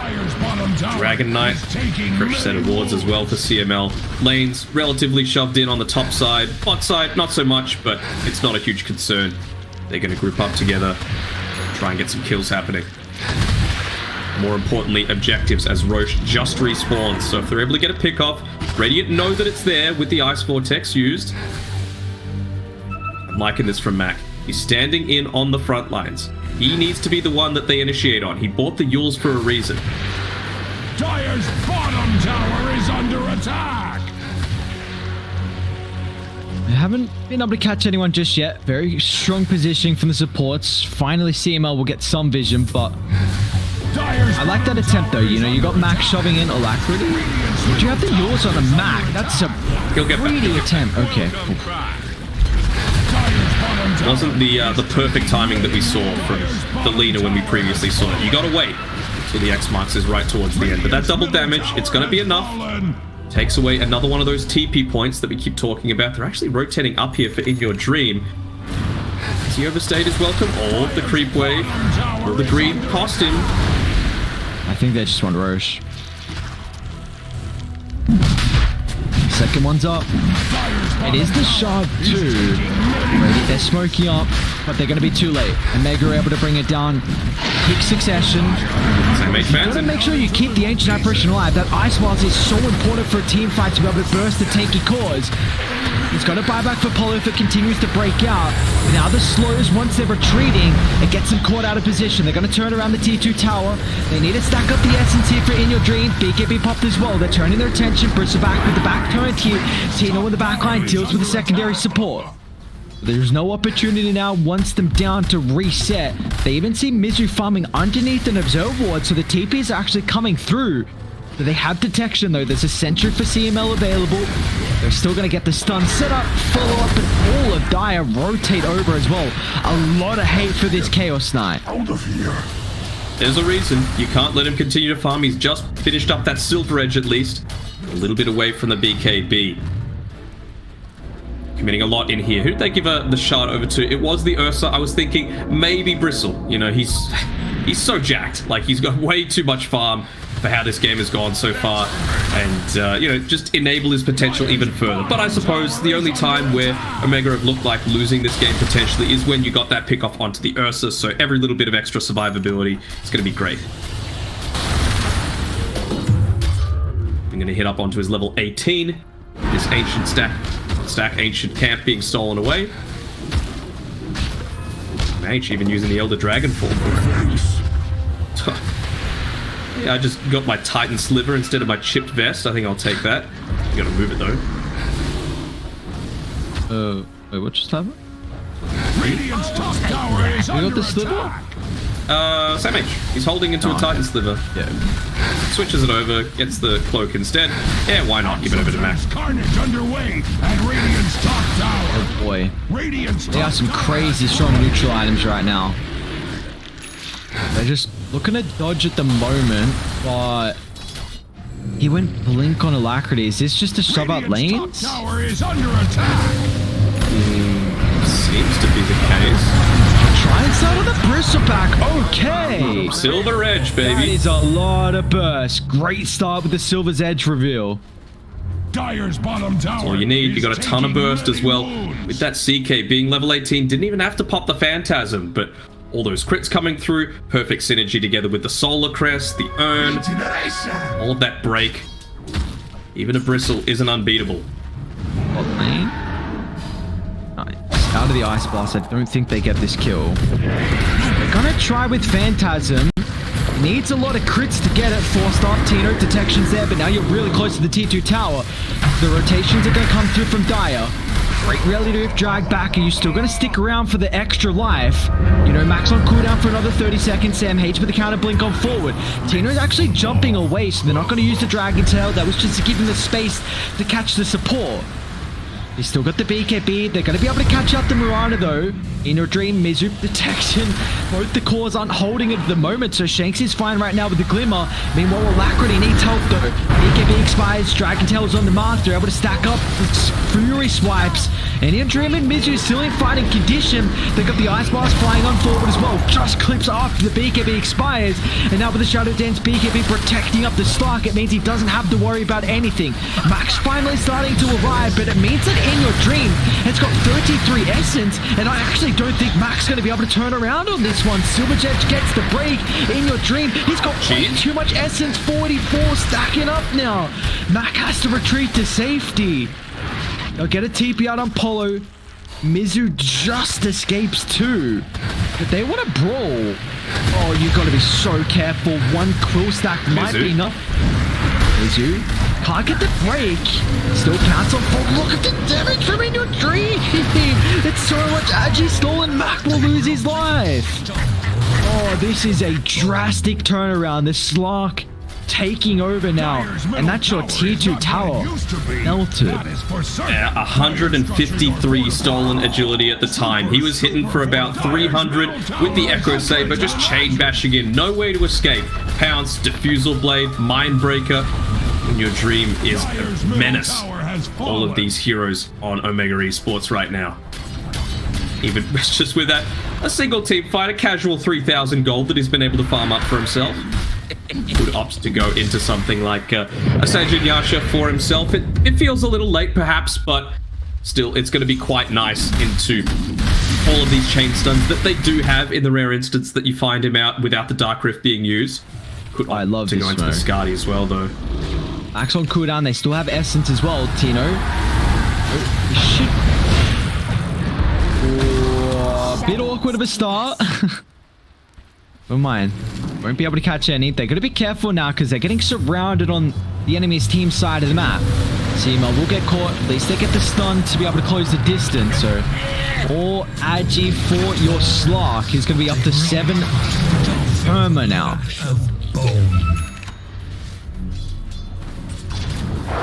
Dragon Knight. Fresh set of wards as well for CML. Lanes relatively shoved in on the top side. Bot side, not so much, but it's not a huge concern. They're going to group up together, try and get some kills happening. More importantly, objectives, as Roche just respawns. So if they're able to get a pick off, Radiant know that it's there with the Ice Vortex used. I'm liking this from Mac. He's standing in on the front lines. He needs to be the one that they initiate on. He bought the Yules for a reason. Dire's bottom tower is under attack. I haven't been able to catch anyone just yet. Very strong positioning from the supports. Finally, CML will get some vision, but I like that attempt though. You know, you got Max shoving in Alacrity. Did you have the yours on a Mac? That's a He'll get greedy back. attempt. Okay. It wasn't the perfect timing that we saw from the leader when we previously saw it. You gotta wait until the X marks is right towards the end. But that double damage, it's gonna be enough. Takes away another one of those TP points that we keep talking about. They're actually rotating up here for In Your Dream. Has he overstayed his welcome? Oh, the creep wave. Will the green cost him? I think they just want Roche. Second one's up. It is the shard too. They're smoking up, but they're going to be too late. And Mega are able to bring it down. Quick succession. Same You gotta make sure you keep the Ancient Apparition alive. That Ice Blast is so important for a team fight to be able to burst the tanky cores. He's got a buyback for Polo if it continues to break out. Now the slows, once they're retreating, it gets them caught out of position. They're going to turn around the T2 tower. They need to stack up the essence here for In Your Dream. BKB popped as well. They're turning their attention. Bristle back with the back turned here. Tino in the back line deals with the secondary support. There's no opportunity now, wants them down to reset. They even see Mizu farming underneath an observer ward, so the TP is actually coming through. They have detection though. There's a sentry for CML available. They're still going to get the stun set up, follow up, and all of Dire rotate over as well. A lot of hate for this Chaos Knight. Out of here. There's a reason. You can't let him continue to farm. He's just finished up that Silver Edge at least. A little bit away from the BKB. Committing a lot in here. Who did they give the shard over to? It was the Ursa. I was thinking maybe Bristle. You know, he's so jacked. Like, he's got way too much farm for how this game has gone so far. And, you know, just enable his potential even further. But I suppose the only time where Omega have looked like losing this game potentially is when you got that pick off onto the Ursa. So every little bit of extra survivability is going to be great. I'm going to hit up onto his level 18. This ancient stack ancient camp being stolen away. Mage even using the Elder Dragon form for it. Yeah, I just got my Titan Sliver instead of my chipped vest. I think I'll take that. You gotta move it though. Wait, what just happened? Radiant's top tower is You under got the sliver? attack. Same Mage. He's holding into a Titan Sliver. Yeah. Switches it over, gets the cloak instead. Yeah, why not? Give it over to Max. Carnage underway at Radiant's top tower. Oh boy. Radiant's They top have some tower. crazy strong neutral items right now. They're just looking to dodge at the moment, but he went blink on Alacrity. Is this just to shove out Radiant's lanes? top tower is under attack. Seems to be the case. Try and start on the bristleback. Okay. Silver Edge, That baby. is a lot of burst. Great start with the Silver's Edge reveal. Dire's bottom tower. All you need. You is got a ton of taking burst as many well. wounds. With that CK being level 18, didn't even have to pop the Phantasm, but all those crits coming through, perfect synergy together with the Solar Crest, the Urn, all of that break. Even a Bristle isn't unbeatable. Bot lane. Nice. Out of the Ice Blast, I don't think they get this kill. They're gonna try with Phantasm. Needs a lot of crits to get it. Forced up, Tino detections there, but now you're really close to the T2 tower. The rotations are gonna come through from Dire. Great relative drag back. Are you still going to stick around for the extra life? You know, Max on cooldown for another 30 seconds. Sam H with the counter blink on forward. Tino's actually jumping away, so they're not going to use the Dragon Tail. That was just to give him the space to catch the support. He's still got the BKB. They're going to be able to catch up to Mirana, though. In Your Dream, Mizu detection. Both the cores aren't holding it at the moment, so Shanks is fine right now with the Glimmer. Meanwhile, Alacrity needs help, though. BKB expires. Dragon Tail is on the mark. They're able to stack up with Fury swipes. And In Your Dream and Mizu still in fighting condition. They've got the Ice Blast flying on forward as well. Just clips after the BKB expires. And now with the Shadow Dance, BKB protecting up the stock, it means he doesn't have to worry about anything. Max finally starting to arrive, but it means that In Your Dream has got 33 essence, and I actually don't think Max is going to be able to turn around on this one. Silverjet gets the break. In Your Dream, he's got way too much essence. 44 stacking up now. Mac has to retreat to safety. They'll get a TP out on Polo. Mizu just escapes too. But they want to brawl. Oh, you got to be so careful. One quill stack might Mizu. be enough. Mizu can't get the break. Still counts on full. Look at the damage from In Your Dream. It's so much Agi stolen. Mac will lose his life. Oh, this is a drastic turnaround. The Slark taking over now. And that's your tier 2 tower. Melted. Yeah, 153 stolen agility at the time. He was hitting for about 300 with the Echo Saber, just chain bashing in. No way to escape. Pounce, Diffusal Blade, Mindbreaker. And your dream is a menace. All of these heroes on Omega Esports right now. Even just with that, a single team fight, a casual 3,000 gold that he's been able to farm up for himself. Would opt to go into something like a Sanjin Yasha for himself. It feels a little late perhaps, but still it's going to be quite nice into all of these chain stuns that they do have in the rare instance that you find him out without the Dark Rift being used. Could I love to this go into the Skadi as well though. Max on cooldown, they still have Essence as well, Tino. Oh, a bit awkward of a start. Don't mind. Won't be able to catch any. They're going to be careful now because they're getting surrounded on the enemy's team side of the map. Seema will get caught. At least they get the stun to be able to close the distance. So, all Agi for your Slark is going to be up to 7 perma now.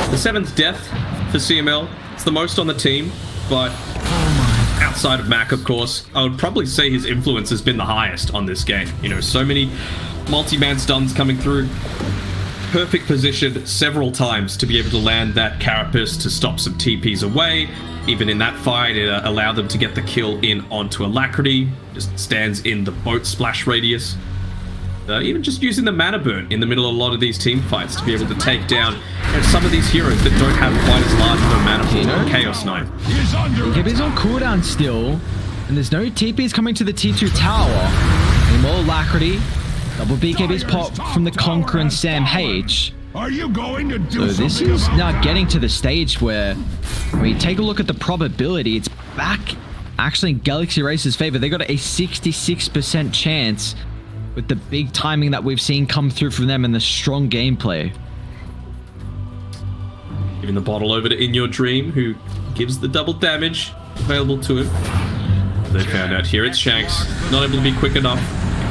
The 7th death for CML. It's the most on the team, but outside of Mac, of course, I would probably say his influence has been the highest on this game. You know, so many multi-man stuns coming through. Perfect position several times to be able to land that Carapace to stop some TPs away. Even in that fight, it allowed them to get the kill in onto Alacrity. Just stands in the boat splash radius. Even just using the mana burn in the middle of a lot of these team fights to be able to take down some of these heroes that don't have quite as large of a mana pool. Chaos Knight. BKB's on cooldown still, and there's no TPs coming to the T2 tower. Any more Alacrity. Double BKB's pop from the Conqueror and Sam H. Are you going to do So this is now getting to the stage where, when you take a look at the probability, it's back actually in Galaxy Racer's favor. They got a 66% chance with the big timing that we've seen come through from them and the strong gameplay. Giving the bottle over to In Your Dream, who gives the double damage available to him. They found out here it's Shanks. Not able to be quick enough.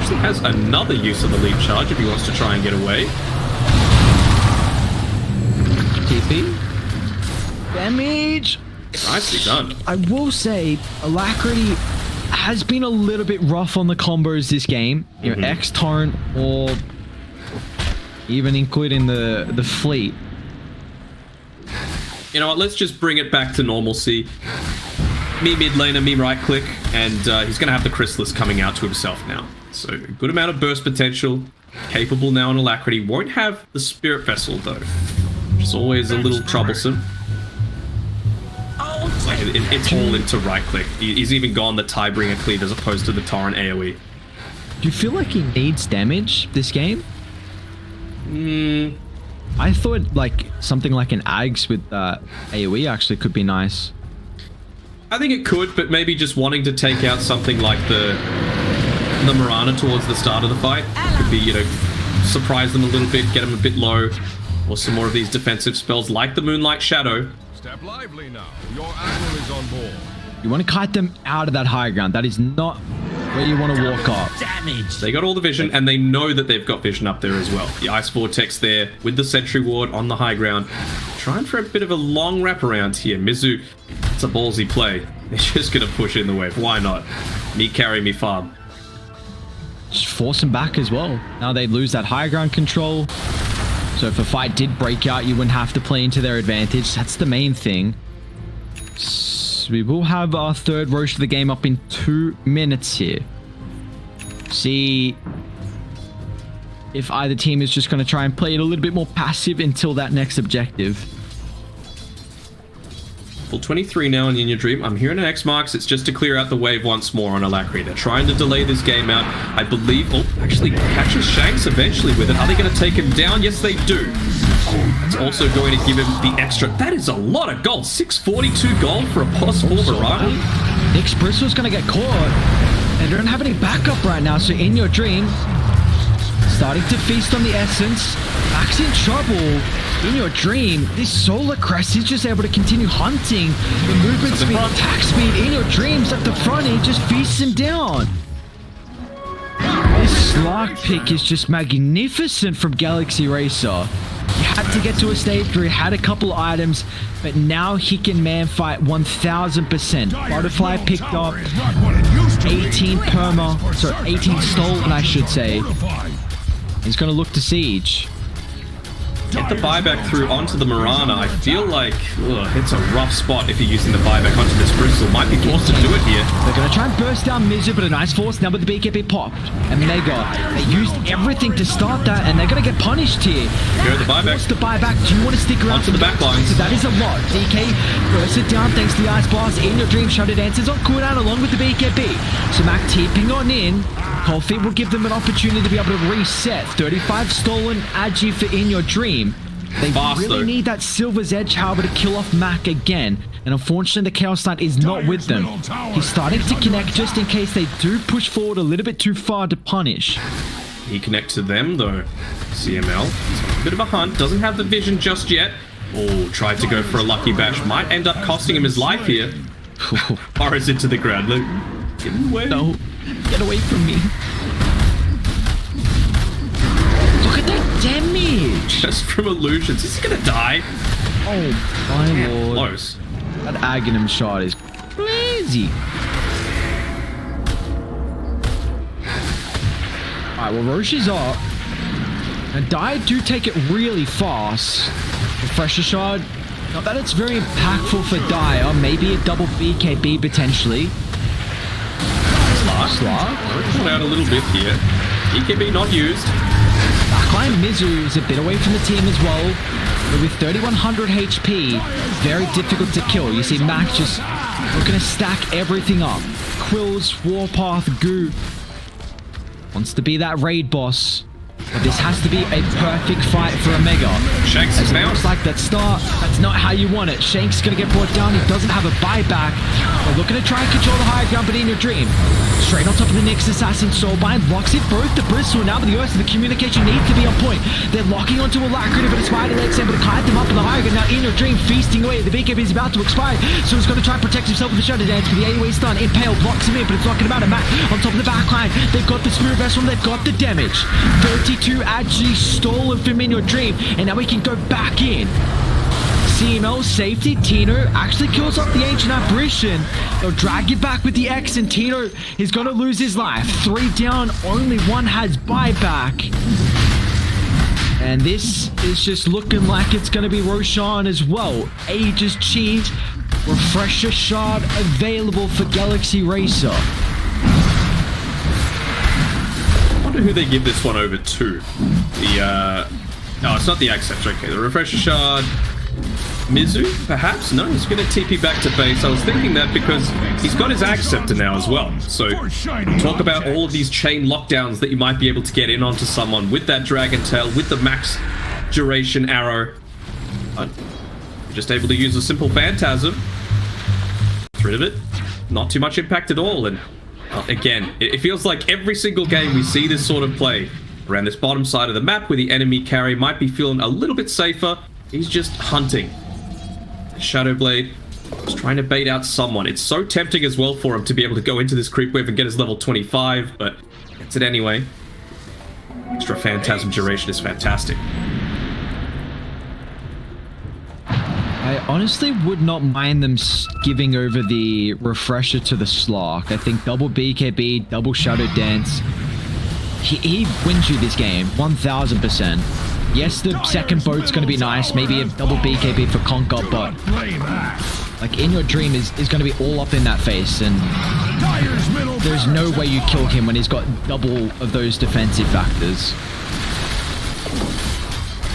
Actually has another use of the lead charge if he wants to try and get away. TP. Damage. Nicely done. I will say, Alacrity has been a little bit rough on the combos this game. You know, X-Torrent or even including the fleet. You know what, let's just bring it back to normalcy. Me mid laner, me right click, and he's going to have the Chrysalis coming out to himself now. So, a good amount of burst potential. Capable now on Alacrity. Won't have the Spirit Vessel though, which is always a little troublesome. Like it's all into right click. He's even gone the Tidebringer cleave as opposed to the Torrent AoE. Do you feel like he needs damage this game? I thought like something like an Ags with AoE actually could be nice. I think it could, but maybe just wanting to take out something like the Mirana towards the start of the fight could be, you know, surprise them a little bit, get them a bit low, or some more of these defensive spells like the Moonlight Shadow. Step lively now. Your admiral is on board. You want to kite them out of that high ground. That is not where you want to walk up. Damage. They got all the vision, and they know that they've got vision up there as well. The Ice Vortex there with the Sentry Ward on the high ground. Trying for a bit of a long wraparound here. Mizu, it's a ballsy play. They're just going to push in the wave. Why not? Me carry, me farm. Just force them back as well. Now they lose that high ground control. So if a fight did break out, you wouldn't have to play into their advantage. That's the main thing. So we will have our third Roche of the game up in 2 minutes here. See if either team is just going to try and play it a little bit more passive until that next objective. Full 23 now on In Your Dream. I'm hearing an X marks. It's just to clear out the wave once more on Alacrity. They're trying to delay this game out. I believe... Oh, actually catches Shanks eventually with it. Are they going to take him down? Yes, they do. It's also going to give him the extra... That is a lot of gold. 642 gold for a plus 4 variety. Nick's Bristol's going to get caught. And they don't have any backup right now. So In Your Dream, starting to feast on the essence. Mac's in trouble. In Your Dream, this Solar Crest is just able to continue hunting. The movement speed, attack speed. In Your Dream's at the front, he just feasts him down. This Slark pick is just magnificent from Galaxy Racer. He had to get to a stage where he had a couple items, but now he can man fight 1000%. Butterfly picked up 18 perma, sorry, 18 stolen, I should say. He's going to look to siege. Get the buyback through onto the Mirana. I feel like it's a rough spot if you're using the buyback onto this Bristol. Might be forced to do it here. They're going to try and burst down Mizu, but a nice force now with the BKB popped. And Mega, they used everything to start that, and they're going to get punished here. Here at the buyback. Force the buyback. Do you want to stick around? Onto the back lines. So that is a lot. DK bursts it down thanks to the Ice Blast. In your dream, Shadow Dances on cooldown along with the BKB. So Mac TPing on in. Cold Feet will give them an opportunity to be able to reset. 35 stolen Agi for In Your Dream. They really need that Silver's Edge, however, to kill off Mac again. And unfortunately, the Chaos Knight is not with them. He's starting to connect just in case they do push forward a little bit too far to punish. He connects to them, though. CML. It's a bit of a hunt. Doesn't have the vision just yet. Oh, tried to go for a lucky bash. Might end up costing him his life here. Burrows into the ground. Look, get away. No. Get away from me. Look at that damage. Just from illusions. Is he gonna die? Oh my lord. Close. That Aghanim shot is crazy. Alright, well Roche is up. And Dai do take it really fast. Refresher shot. Not that it's very impactful for Dai, or maybe a double BKB potentially. Slark. Pulled out a little bit here. BKB not used. Backline Mizu is a bit away from the team as well. But with 3100 HP, very difficult to kill. You see Mac just looking to stack everything up. Quills, Warpath, Goo. Wants to be that raid boss. But this has to be a perfect fight for Omega. Shanks is now. Looks like that start. That's not how you want it. Shanks is going to get brought down. He doesn't have a buyback. They're looking to try and control the higher ground, but In Your Dream. Straight on top of the Nyx Assassin Soulbind. Locks it both the Bristol. Now with the Earth, the communication needs to be on point. They're locking onto a Alacrity, but a Spider Leg's able to kite them up in the higher ground. Now In Your Dream feasting away. The BKB is about to expire. So he's going to try and protect himself with the Shadow Dance. But the AoE stun. Impale blocks him in, but it's knocking him out. And Matt on top of the backline. They've got the Spirit Vessel. They've got the damage. 32 Agi stolen from In Your Dream, and now we can go back in. CML safety. Tino actually kills off the Ancient Apparition. They'll drag it back with the X, and Tino is going to lose his life. 3 down, only 1 has buyback. And this is just looking like it's going to be Roshan as well. Aegis Cheat, Refresher Shard available for Galaxy Racer. Who they give this one over to. No, it's not the Accept. Okay, the Refresher Shard. Mizu, perhaps? No, he's going to TP back to base. I was thinking that because he's got his Acceptor now as well. So, talk about all of these chain lockdowns that you might be able to get in onto someone with that Dragon Tail, with the max duration arrow. You're just able to use a simple Phantasm. Get rid of it. Not too much impact at all, and again, it feels like every single game we see this sort of play around this bottom side of the map where the enemy carry might be feeling a little bit safer. He's just hunting. Shadowblade is trying to bait out someone. It's so tempting as well for him to be able to go into this creep wave and get his level 25, but gets it anyway. Extra Phantasm duration is fantastic. I honestly would not mind them giving over the Refresher to the Slark. I think double BKB, double Shadow Dance. He wins you this game, 1000%. Yes, the second boat's going to be nice. Maybe a double BKB for Conker, but like In Your Dream is going to be all up in that face, and there's no way you kill him when he's got double of those defensive factors.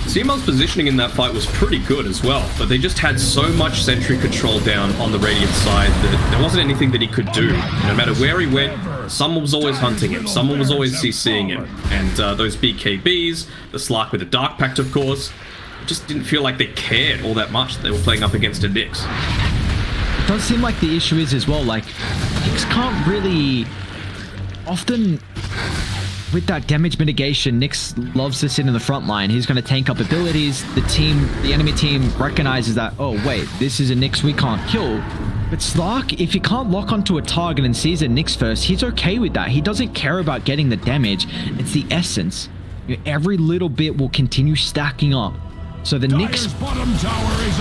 CML's positioning in that fight was pretty good as well, but they just had so much sentry control down on the Radiant side that there wasn't anything that he could do. No matter where he went, someone was always hunting him, someone was always CCing him. And those BKBs, the Slark with the Dark Pact, of course, just didn't feel like they cared all that much. They were playing up against a Nyx. It does seem like the issue is as well, like, Nyx can't really often... With that damage mitigation, Nyx loves to sit in the front line. He's going to tank up abilities. The enemy team recognizes that, oh wait, this is a Nyx we can't kill. But Slark, if he can't lock onto a target and sees it Nyx first, he's okay with that. He doesn't care about getting the damage. It's the essence. Every little bit will continue stacking up. So the Nyx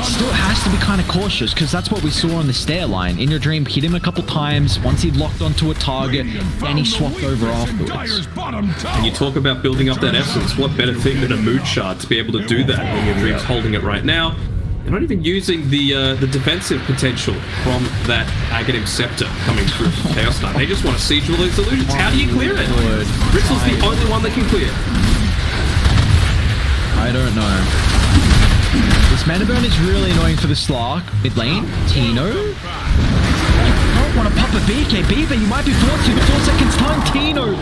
still has to be kind of cautious, because that's what we saw on the stair line. In Your Dream hit him a couple times. Once he locked onto a target, then he swapped over afterwards. And you talk about building up that essence. What better thing than a mood shard to be able to do that when Your Dream's holding it right now? They're not even using the defensive potential from that Aghanim Scepter coming through from Chaos Knight. They just want to siege all those illusions. How do you clear it? Britzel's the only one that can clear. I don't know. This mana burn is really annoying for the Slark. Mid lane, Tino. You don't want to pop a BKB, but you might be forced to. 4 seconds time, Tino.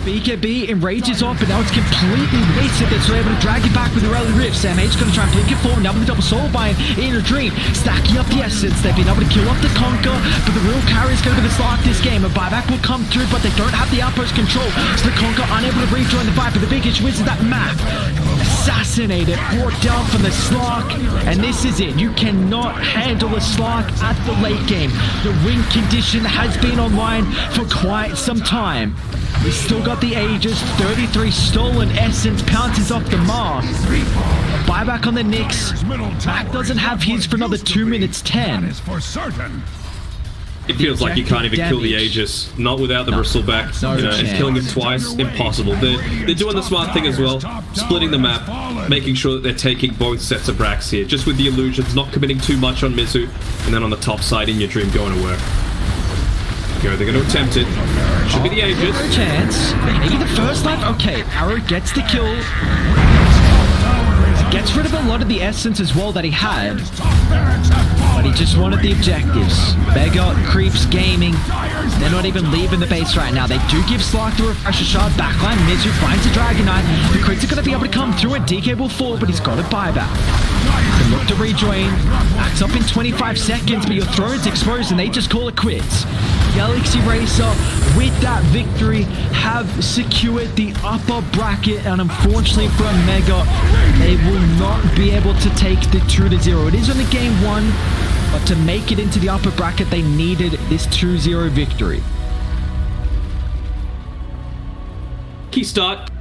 BKB enrages off, but now it's completely wasted. They're able to drag it back with the Rally Rift. Sam H going to try and blink it forward. Now with the double soul bind in a dream. Stacking up the essence. They've been able to kill off the Conquer, but the real carry is going to be the Slark this game. A buyback will come through, but they don't have the outpost control. So the Conquer unable to rejoin the fight, but the big issue is that map. Assassinated, brought down from the Slark, and this is it. You cannot handle a Slark at the late game. The win condition has been online for quite some time. He's still got the Aegis, 33 stolen essence, pounces off the mark. Buyback on the Nyx. Mac doesn't have his for another 2 minutes 10. It feels like you can't even kill the Aegis, not without the bristleback. And killing it twice, impossible. They're doing the smart thing as well, splitting the map, making sure that they're taking both sets of racks here, just with the illusions, not committing too much on Mizu, and then on the top side, In Your Dream going to work. They're going to attempt it. Should be the Aegis. No chance. Maybe the first life. Okay, Arrow gets the kill. Gets rid of a lot of the essence as well that he had. But he just wanted the objectives. Beggar, Creeps, Gaming. They're not even leaving the base right now. They do give Slark the Refresher Shard backline. Mizu finds the Dragon Knight. The crits are going to be able to come through and DK will fall, but he's got a buyback. Can look to rejoin. Backs up in 25 seconds, but your throne's exposed and they just call it quits. Galaxy Racer, with that victory, have secured the upper bracket, and unfortunately for Omega, they will not be able to take the 2-0. It is only game 1, but to make it into the upper bracket, they needed this 2-0 victory. Key start.